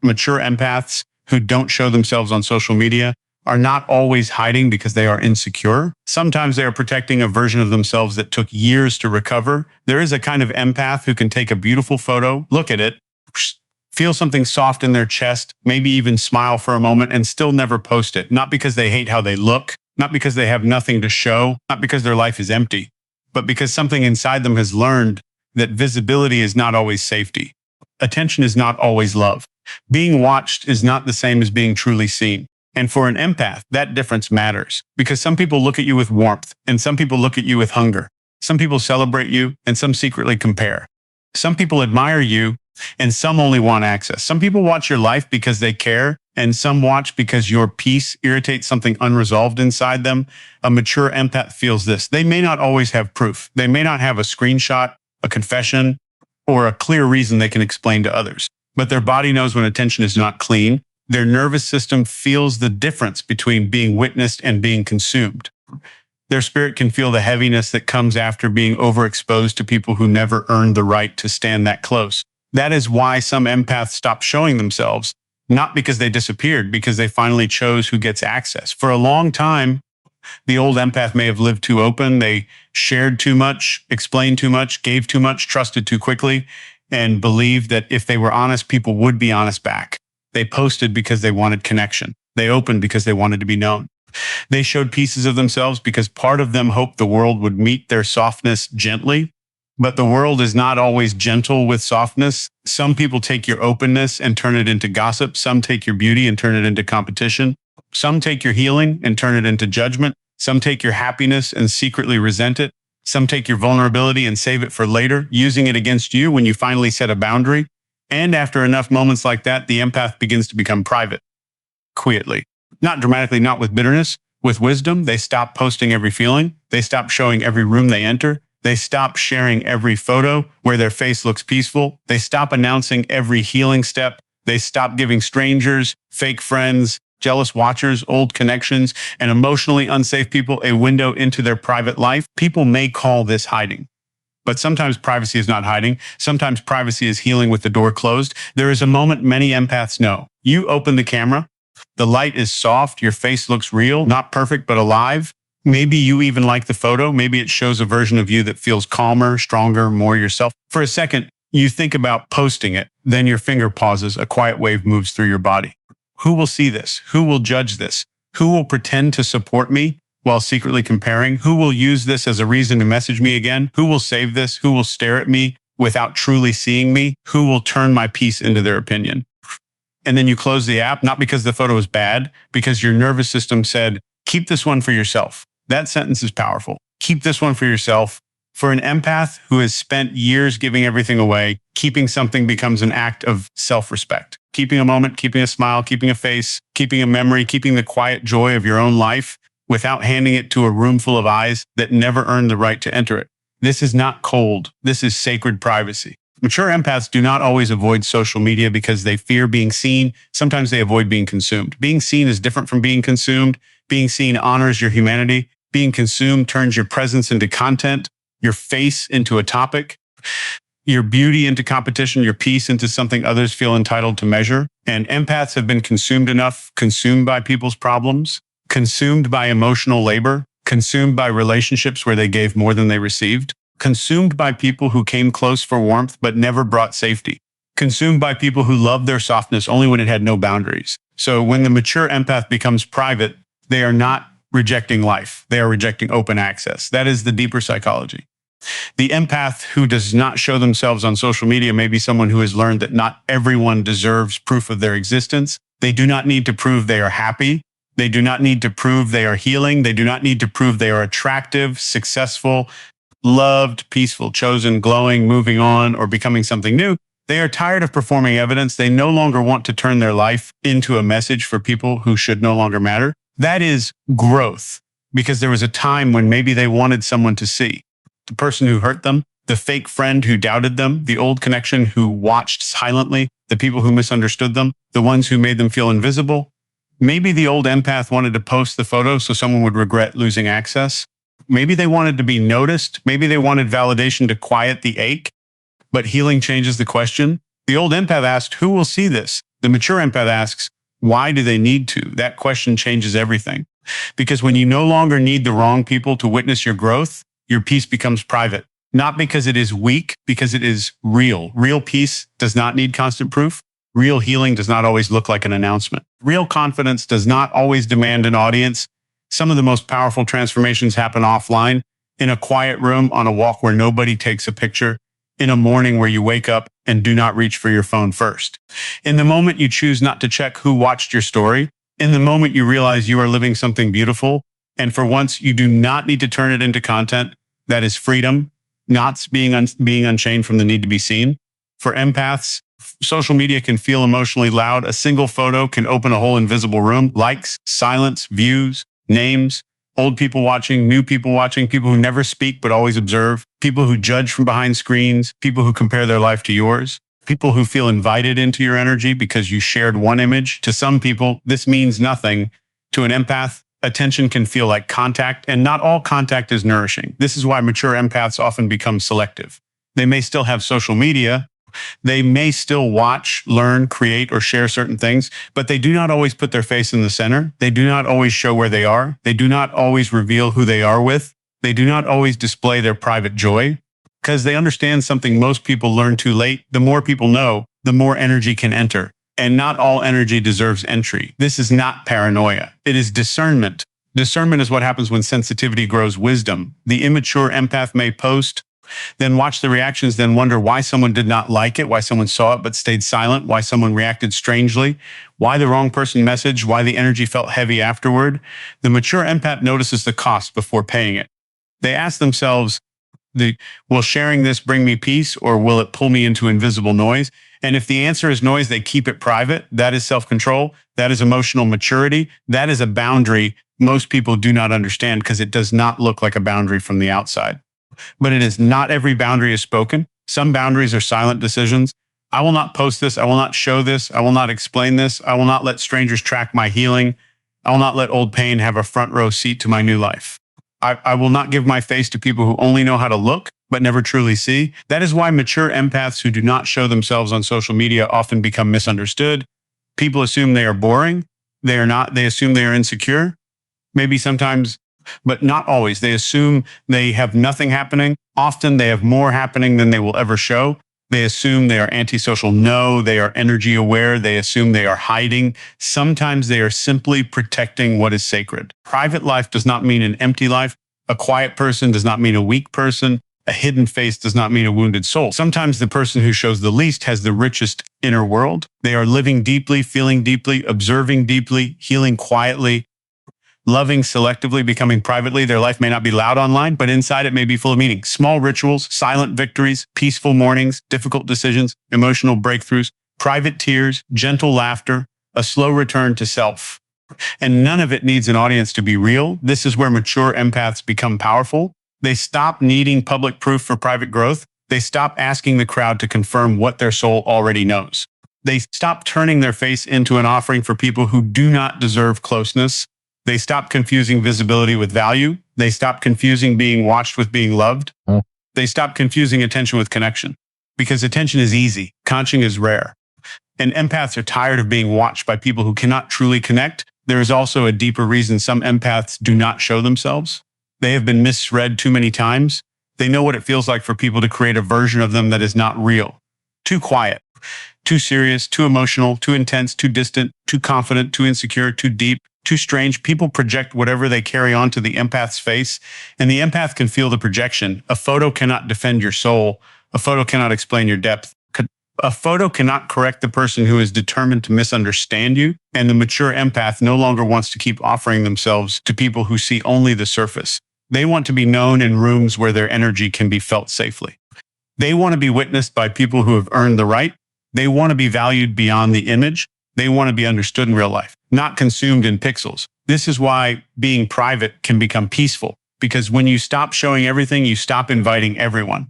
Mature empaths who don't show themselves on social media are not always hiding because they are insecure. Sometimes they are protecting a version of themselves that took years to recover. There is a kind of empath who can take a beautiful photo, look at it, feel something soft in their chest, maybe even smile for a moment and still never post it. Not because they hate how they look, not because they have nothing to show, not because their life is empty, but because something inside them has learned that visibility is not always safety. Attention is not always love. Being watched is not the same as being truly seen. And for an empath, that difference matters because some people look at you with warmth and some people look at you with hunger. Some people celebrate you and some secretly compare. Some people admire you and some only want access. Some people watch your life because they care and some watch because your peace irritates something unresolved inside them. A mature empath feels this. They may not always have proof. They may not have a screenshot, a confession, or a clear reason they can explain to others. But their body knows when attention is not clean. Their nervous system feels the difference between being witnessed and being consumed. Their spirit can feel the heaviness that comes after being overexposed to people who never earned the right to stand that close. That is why some empaths stop showing themselves, not because they disappeared, because they finally chose who gets access. For a long time, the old empath may have lived too open. They shared too much, explained too much, gave too much, trusted too quickly, and believed that if they were honest, people would be honest back. They posted because they wanted connection. They opened because they wanted to be known. They showed pieces of themselves because part of them hoped the world would meet their softness gently. But the world is not always gentle with softness. Some people take your openness and turn it into gossip. Some take your beauty and turn it into competition. Some take your healing and turn it into judgment. Some take your happiness and secretly resent it. Some take your vulnerability and save it for later, using it against you when you finally set a boundary. And after enough moments like that, the empath begins to become private, quietly. Not dramatically, not with bitterness, with wisdom. They stop posting every feeling. They stop showing every room they enter. They stop sharing every photo where their face looks peaceful. They stop announcing every healing step. They stop giving strangers, fake friends, jealous watchers, old connections, and emotionally unsafe people a window into their private life. People may call this hiding. But sometimes privacy is not hiding. Sometimes privacy is healing with the door closed. There is a moment many empaths know. You open the camera. The light is soft. Your face looks real, not perfect, but alive. Maybe you even like the photo. Maybe it shows a version of you that feels calmer, stronger, more yourself. For a second, you think about posting it. Then your finger pauses. A quiet wave moves through your body. Who will see this? Who will judge this? Who will pretend to support me while secretly comparing? Who will use this as a reason to message me again? Who will save this? Who will stare at me without truly seeing me? Who will turn my piece into their opinion? And then you close the app, not because the photo is bad, because your nervous system said, keep this one for yourself. That sentence is powerful. Keep this one for yourself. For an empath who has spent years giving everything away, keeping something becomes an act of self-respect. Keeping a moment, keeping a smile, keeping a face, keeping a memory, keeping the quiet joy of your own life without handing it to a room full of eyes that never earned the right to enter it. This is not cold. This is sacred privacy. Mature empaths do not always avoid social media because they fear being seen. Sometimes they avoid being consumed. Being seen is different from being consumed. Being seen honors your humanity. Being consumed turns your presence into content, your face into a topic, your beauty into competition, your peace into something others feel entitled to measure. And empaths have been consumed enough, consumed by people's problems, consumed by emotional labor, consumed by relationships where they gave more than they received, consumed by people who came close for warmth but never brought safety, consumed by people who loved their softness only when it had no boundaries. So when the mature empath becomes private, they are not rejecting life. They are rejecting open access. That is the deeper psychology. The empath who does not show themselves on social media may be someone who has learned that not everyone deserves proof of their existence. They do not need to prove they are happy. They do not need to prove they are healing. They do not need to prove they are attractive, successful, loved, peaceful, chosen, glowing, moving on, or becoming something new. They are tired of performing evidence. They no longer want to turn their life into a message for people who should no longer matter. That is growth, because there was a time when maybe they wanted someone to see. The person who hurt them, the fake friend who doubted them, the old connection who watched silently, the people who misunderstood them, the ones who made them feel invisible. Maybe the old empath wanted to post the photo so someone would regret losing access. Maybe they wanted to be noticed. Maybe they wanted validation to quiet the ache. But healing changes the question. The old empath asked, who will see this? The mature empath asks, why do they need to? That question changes everything. Because when you no longer need the wrong people to witness your growth, your peace becomes private. Not because it is weak, because it is real. Real peace does not need constant proof. Real healing does not always look like an announcement. Real confidence does not always demand an audience. Some of the most powerful transformations happen offline, in a quiet room, on a walk where nobody takes a picture, in a morning where you wake up and do not reach for your phone first. In the moment you choose not to check who watched your story, in the moment you realize you are living something beautiful, and for once you do not need to turn it into content, that is freedom, not being unchained from the need to be seen. For empaths, social media can feel emotionally loud. A single photo can open a whole invisible room. Likes, silence, views, names, old people watching, new people watching, people who never speak but always observe, people who judge from behind screens, people who compare their life to yours, people who feel invited into your energy because you shared one image. To some people, this means nothing. To an empath, attention can feel like contact, and not all contact is nourishing. This is why mature empaths often become selective. They may still have social media. They may still watch, learn, create, or share certain things, but they do not always put their face in the center. They do not always show where they are. They do not always reveal who they are with. They do not always display their private joy, because they understand something most people learn too late. The more people know, the more energy can enter. And not all energy deserves entry. This is not paranoia. It is discernment. Discernment is what happens when sensitivity grows wisdom. The immature empath may post, then watch the reactions, then wonder why someone did not like it, why someone saw it but stayed silent, why someone reacted strangely, why the wrong person messaged, why the energy felt heavy afterward. The mature empath notices the cost before paying it. They ask themselves, will sharing this bring me peace, or will it pull me into invisible noise? And if the answer is noise, they keep it private. That is self-control. That is emotional maturity. That is a boundary most people do not understand because it does not look like a boundary from the outside. But it is not every boundary is spoken. Some boundaries are silent decisions. I will not post this. I will not show this. I will not explain this. I will not let strangers track my healing. I will not let old pain have a front row seat to my new life. I will not give my face to people who only know how to look, but never truly see. That is why mature empaths who do not show themselves on social media often become misunderstood. People assume they are boring. They are not. They assume they are insecure. Maybe sometimes, but not always. They assume they have nothing happening. Often they have more happening than they will ever show. They assume they are antisocial. No, they are energy aware. They assume they are hiding. Sometimes they are simply protecting what is sacred. Private life does not mean an empty life. A quiet person does not mean a weak person. A hidden face does not mean a wounded soul. Sometimes the person who shows the least has the richest inner world. They are living deeply, feeling deeply, observing deeply, healing quietly, loving selectively, becoming privately. Their life may not be loud online, but inside it may be full of meaning. Small rituals, silent victories, peaceful mornings, difficult decisions, emotional breakthroughs, private tears, gentle laughter, a slow return to self. And none of it needs an audience to be real. This is where mature empaths become powerful. They stop needing public proof for private growth. They stop asking the crowd to confirm what their soul already knows. They stop turning their face into an offering for people who do not deserve closeness. They stop confusing visibility with value. They stop confusing being watched with being loved. They stop confusing attention with connection. Because attention is easy, conching is rare. And empaths are tired of being watched by people who cannot truly connect. There is also a deeper reason some empaths do not show themselves. They have been misread too many times. They know what it feels like for people to create a version of them that is not real. Too quiet, too serious, too emotional, too intense, too distant, too confident, too insecure, too deep, too strange. People project whatever they carry onto the empath's face, and the empath can feel the projection. A photo cannot defend your soul. A photo cannot explain your depth. A photo cannot correct the person who is determined to misunderstand you, and the mature empath no longer wants to keep offering themselves to people who see only the surface. They want to be known in rooms where their energy can be felt safely. They want to be witnessed by people who have earned the right. They want to be valued beyond the image. They want to be understood in real life, not consumed in pixels. This is why being private can become peaceful, because when you stop showing everything, you stop inviting everyone.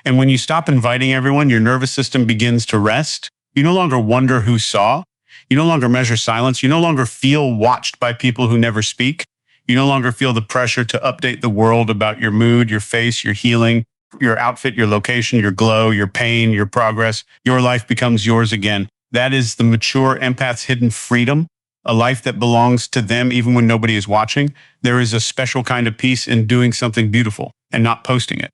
And when you stop inviting everyone, your nervous system begins to rest. You no longer wonder who saw. You no longer measure silence. You no longer feel watched by people who never speak. You no longer feel the pressure to update the world about your mood, your face, your healing, your outfit, your location, your glow, your pain, your progress. Your life becomes yours again. That is the mature empath's hidden freedom, a life that belongs to them even when nobody is watching. There is a special kind of peace in doing something beautiful and not posting it.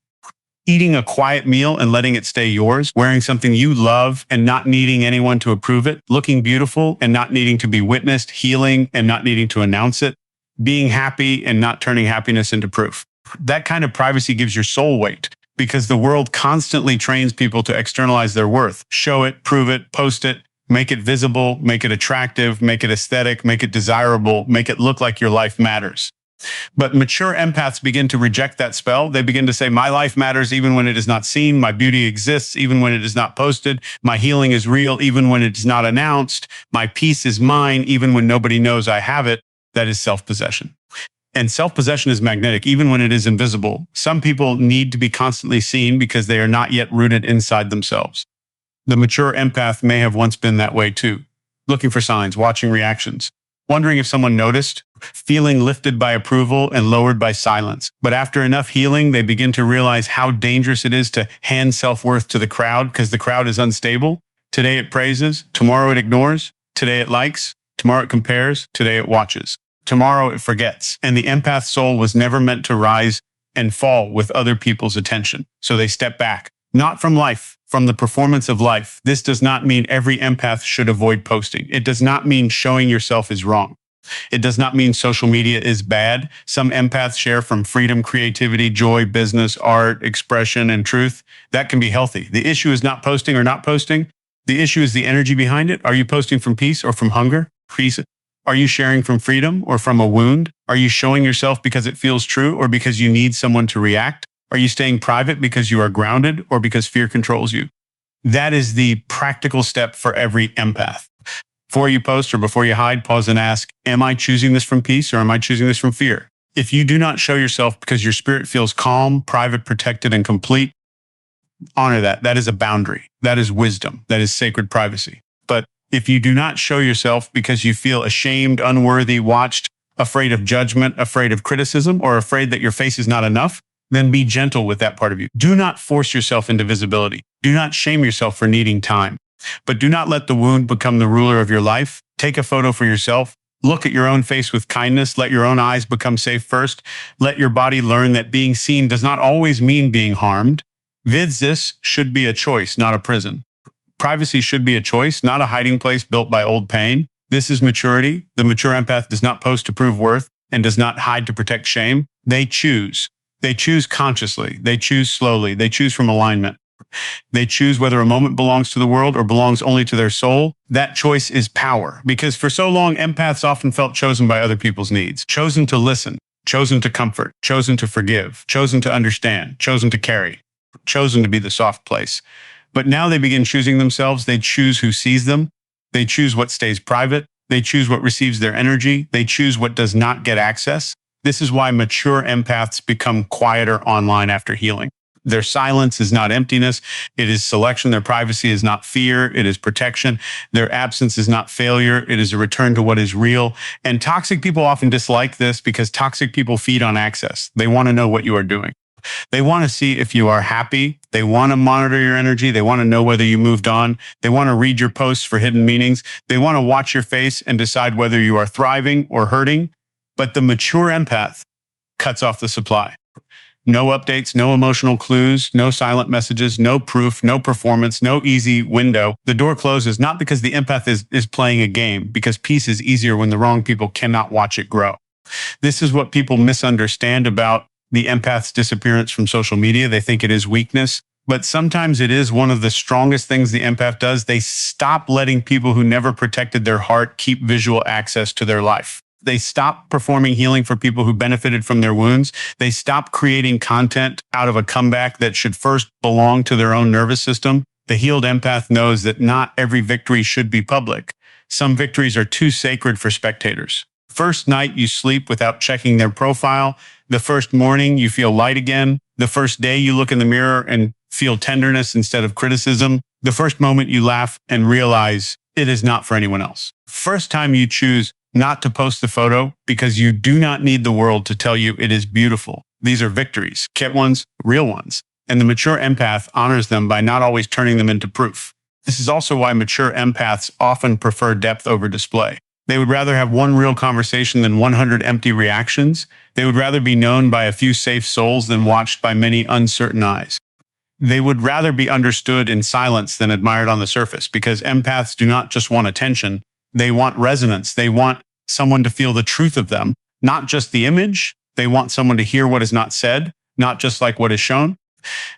Eating a quiet meal and letting it stay yours, wearing something you love and not needing anyone to approve it, looking beautiful and not needing to be witnessed, healing and not needing to announce it, being happy and not turning happiness into proof. That kind of privacy gives your soul weight because the world constantly trains people to externalize their worth, show it, prove it, post it, make it visible, make it attractive, make it aesthetic, make it desirable, make it look like your life matters. But mature empaths begin to reject that spell. They begin to say, my life matters even when it is not seen. My beauty exists even when it is not posted. My healing is real even when it is not announced. My peace is mine even when nobody knows I have it. That is self-possession. And self-possession is magnetic even when it is invisible. Some people need to be constantly seen because they are not yet rooted inside themselves. The mature empath may have once been that way too, looking for signs, watching reactions, wondering if someone noticed, feeling lifted by approval and lowered by silence. But after enough healing, they begin to realize how dangerous it is to hand self-worth to the crowd because the crowd is unstable. Today it praises, tomorrow it ignores, today it likes, tomorrow it compares, today it watches. Tomorrow it forgets. And the empath soul was never meant to rise and fall with other people's attention. So they step back, not from life, from the performance of life. This does not mean every empath should avoid posting. It does not mean showing yourself is wrong. It does not mean social media is bad. Some empaths share from freedom, creativity, joy, business, art, expression, and truth. That can be healthy. The issue is not posting or not posting. The issue is the energy behind it. Are you posting from peace or from hunger? Peace. Are you sharing from freedom or from a wound? Are you showing yourself because it feels true or because you need someone to react? Are you staying private because you are grounded or because fear controls you? That is the practical step for every empath. Before you post or before you hide, pause and ask, am I choosing this from peace or am I choosing this from fear? If you do not show yourself because your spirit feels calm, private, protected, and complete, honor that. That is a boundary. That is wisdom. That is sacred privacy. But if you do not show yourself because you feel ashamed, unworthy, watched, afraid of judgment, afraid of criticism, or afraid that your face is not enough, then be gentle with that part of you. Do not force yourself into visibility. Do not shame yourself for needing time. But do not let the wound become the ruler of your life. Take a photo for yourself. Look at your own face with kindness. Let your own eyes become safe first. Let your body learn that being seen does not always mean being harmed. This should be a choice, not a prison. Privacy should be a choice, not a hiding place built by old pain. This is maturity. The mature empath does not post to prove worth and does not hide to protect shame. They choose. They choose consciously. They choose slowly. They choose from alignment. They choose whether a moment belongs to the world or belongs only to their soul. That choice is power, because for so long, empaths often felt chosen by other people's needs, chosen to listen, chosen to comfort, chosen to forgive, chosen to understand, chosen to carry, chosen to be the soft place. But now they begin choosing themselves. They choose who sees them. They choose what stays private. They choose what receives their energy. They choose what does not get access. This is why mature empaths become quieter online after healing. Their silence is not emptiness. It is selection. Their privacy is not fear. It is protection. Their absence is not failure. It is a return to what is real. And toxic people often dislike this because toxic people feed on access. They want to know what you are doing. They want to see if you are happy. They want to monitor your energy. They want to know whether you moved on. They want to read your posts for hidden meanings. They want to watch your face and decide whether you are thriving or hurting. But the mature empath cuts off the supply. No updates, no emotional clues, no silent messages, no proof, no performance, no easy window. The door closes not because the empath is playing a game, because peace is easier when the wrong people cannot watch it grow. This is what people misunderstand about the empath's disappearance from social media. They think it is weakness, but sometimes it is one of the strongest things the empath does. They stop letting people who never protected their heart keep visual access to their life. They stop performing healing for people who benefited from their wounds. They stop creating content out of a comeback that should first belong to their own nervous system. The healed empath knows that not every victory should be public. Some victories are too sacred for spectators. First night you sleep without checking their profile. The first morning you feel light again. The first day you look in the mirror and feel tenderness instead of criticism. The first moment you laugh and realize it is not for anyone else. First time you choose not to post the photo because you do not need the world to tell you it is beautiful. These are victories, kept ones, real ones. And the mature empath honors them by not always turning them into proof. This is also why mature empaths often prefer depth over display. They would rather have one real conversation than 100 empty reactions. They would rather be known by a few safe souls than watched by many uncertain eyes. They would rather be understood in silence than admired on the surface, because empaths do not just want attention, they want resonance. They want someone to feel the truth of them, not just the image. They want someone to hear what is not said, not just like what is shown.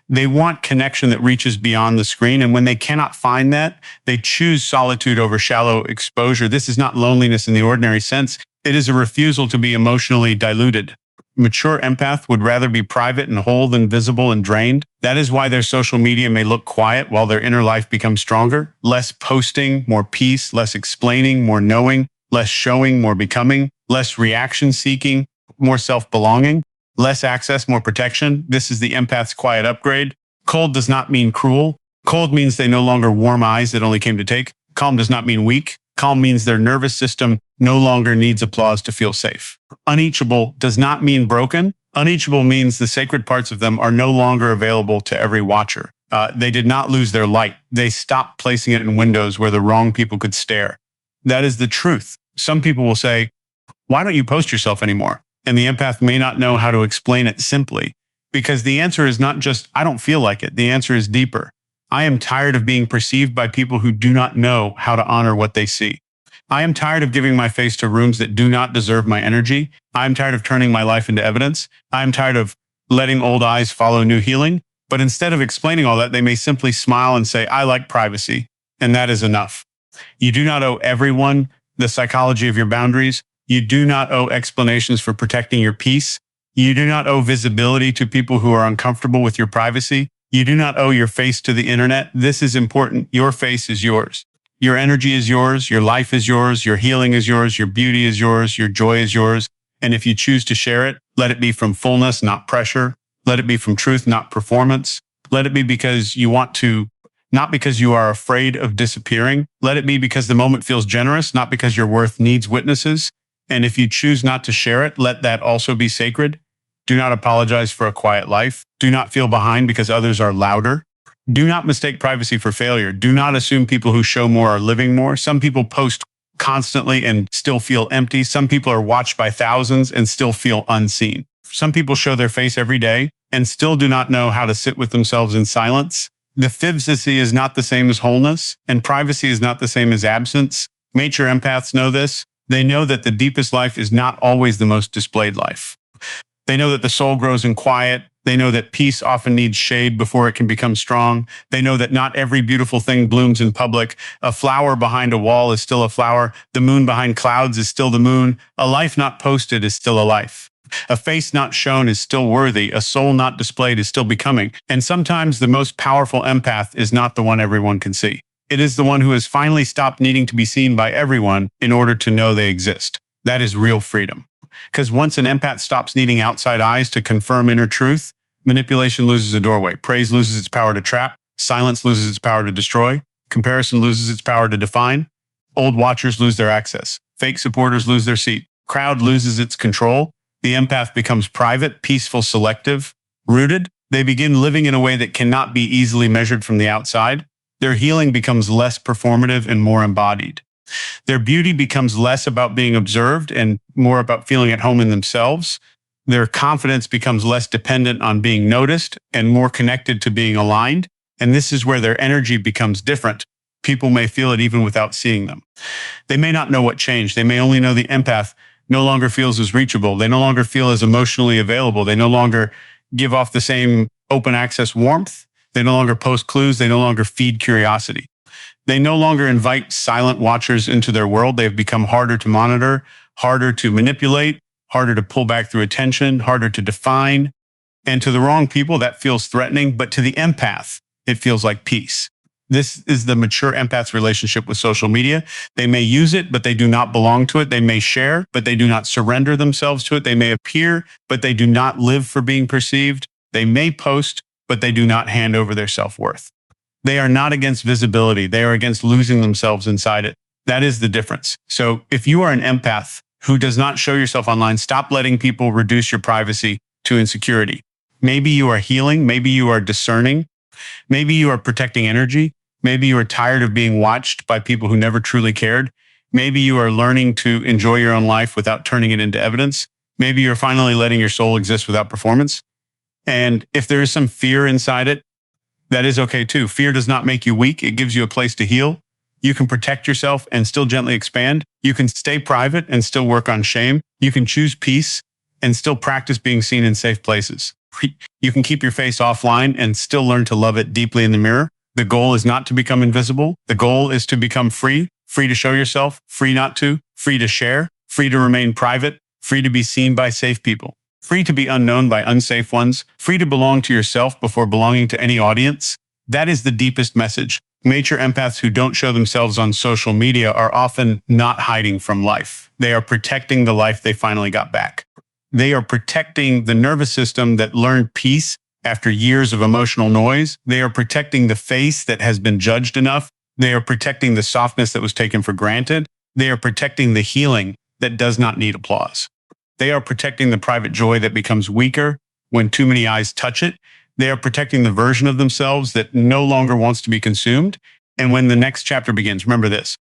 They want connection that reaches beyond the screen. And when they cannot find that, they choose solitude over shallow exposure. This is not loneliness in the ordinary sense. It is a refusal to be emotionally diluted. Mature empath would rather be private and whole than visible and drained. That is why their social media may look quiet while their inner life becomes stronger. Less posting, more peace, less explaining, more knowing, less showing, more becoming, less reaction seeking, more self-belonging, less access, more protection. This is the empath's quiet upgrade. Cold does not mean cruel. Cold means they no longer warm eyes that only came to take. Calm does not mean weak. Calm means their nervous system no longer needs applause to feel safe. Uneachable does not mean broken. Uneachable means the sacred parts of them are no longer available to every watcher. They did not lose their light. They stopped placing it in windows where the wrong people could stare. That is the truth. Some people will say, "Why don't you post yourself anymore?" And the empath may not know how to explain it simply, because the answer is not just, "I don't feel like it." The answer is deeper. I am tired of being perceived by people who do not know how to honor what they see. I am tired of giving my face to rooms that do not deserve my energy. I am tired of turning my life into evidence. I am tired of letting old eyes follow new healing. But instead of explaining all that, they may simply smile and say, "I like privacy," and that is enough. You do not owe everyone the psychology of your boundaries. You do not owe explanations for protecting your peace. You do not owe visibility to people who are uncomfortable with your privacy. You do not owe your face to the internet. This is important. Your face is yours. Your energy is yours. Your life is yours. Your healing is yours. Your beauty is yours. Your joy is yours. And if you choose to share it, let it be from fullness, not pressure. Let it be from truth, not performance. Let it be because you want to, not because you are afraid of disappearing. Let it be because the moment feels generous, not because your worth needs witnesses. And if you choose not to share it, let that also be sacred. Do not apologize for a quiet life. Do not feel behind because others are louder. Do not mistake privacy for failure. Do not assume people who show more are living more. Some people post constantly and still feel empty. Some people are watched by thousands and still feel unseen. Some people show their face every day and still do not know how to sit with themselves in silence. The fibsity is not the same as wholeness, and privacy is not the same as absence. Mature empaths know this. They know that the deepest life is not always the most displayed life. They know that the soul grows in quiet. They know that peace often needs shade before it can become strong. They know that not every beautiful thing blooms in public. A flower behind a wall is still a flower. The moon behind clouds is still the moon. A life not posted is still a life. A face not shown is still worthy. A soul not displayed is still becoming. And sometimes the most powerful empath is not the one everyone can see. It is the one who has finally stopped needing to be seen by everyone in order to know they exist. That is real freedom. Because once an empath stops needing outside eyes to confirm inner truth, manipulation loses a doorway. Praise loses its power to trap. Silence loses its power to destroy. Comparison loses its power to define. Old watchers lose their access. Fake supporters lose their seat. Crowd loses its control. The empath becomes private, peaceful, selective, rooted. They begin living in a way that cannot be easily measured from the outside. Their healing becomes less performative and more embodied. Their beauty becomes less about being observed and more about feeling at home in themselves. Their confidence becomes less dependent on being noticed and more connected to being aligned. And this is where their energy becomes different. People may feel it even without seeing them. They may not know what changed. They may only know the empath no longer feels as reachable. They no longer feel as emotionally available. They no longer give off the same open access warmth. They no longer post clues. They no longer feed curiosity. They no longer invite silent watchers into their world. They've become harder to monitor, harder to manipulate, harder to pull back through attention, harder to define. And to the wrong people, that feels threatening. But to the empath, it feels like peace. This is the mature empath's relationship with social media. They may use it, but they do not belong to it. They may share, but they do not surrender themselves to it. They may appear, but they do not live for being perceived. They may post, but they do not hand over their self-worth. They are not against visibility. They are against losing themselves inside it. That is the difference. So if you are an empath who does not show yourself online, stop letting people reduce your privacy to insecurity. Maybe you are healing. Maybe you are discerning. Maybe you are protecting energy. Maybe you are tired of being watched by people who never truly cared. Maybe you are learning to enjoy your own life without turning it into evidence. Maybe you're finally letting your soul exist without performance. And if there is some fear inside it, that is okay too. Fear does not make you weak. It gives you a place to heal. You can protect yourself and still gently expand. You can stay private and still work on shame. You can choose peace and still practice being seen in safe places. You can keep your face offline and still learn to love it deeply in the mirror. The goal is not to become invisible. The goal is to become free, free to show yourself, free not to, free to share, free to remain private, free to be seen by safe people, free to be unknown by unsafe ones, free to belong to yourself before belonging to any audience. That is the deepest message. Mature empaths who don't show themselves on social media are often not hiding from life. They are protecting the life they finally got back. They are protecting the nervous system that learned peace after years of emotional noise. They are protecting the face that has been judged enough. They are protecting the softness that was taken for granted. They are protecting the healing that does not need applause. They are protecting the private joy that becomes weaker when too many eyes touch it. They are protecting the version of themselves that no longer wants to be consumed. And when the next chapter begins, remember this: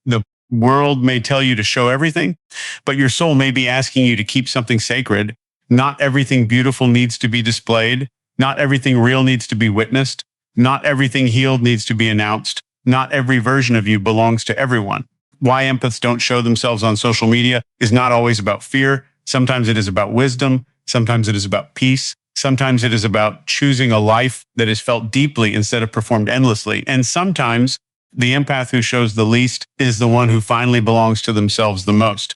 the world may tell you to show everything, but your soul may be asking you to keep something sacred. Not everything beautiful needs to be displayed. Not everything real needs to be witnessed. Not everything healed needs to be announced. Not every version of you belongs to everyone. Why empaths don't show themselves on social media is not always about fear. Sometimes it is about wisdom. Sometimes it is about peace. Sometimes it is about choosing a life that is felt deeply instead of performed endlessly. And sometimes the empath who shows the least is the one who finally belongs to themselves the most.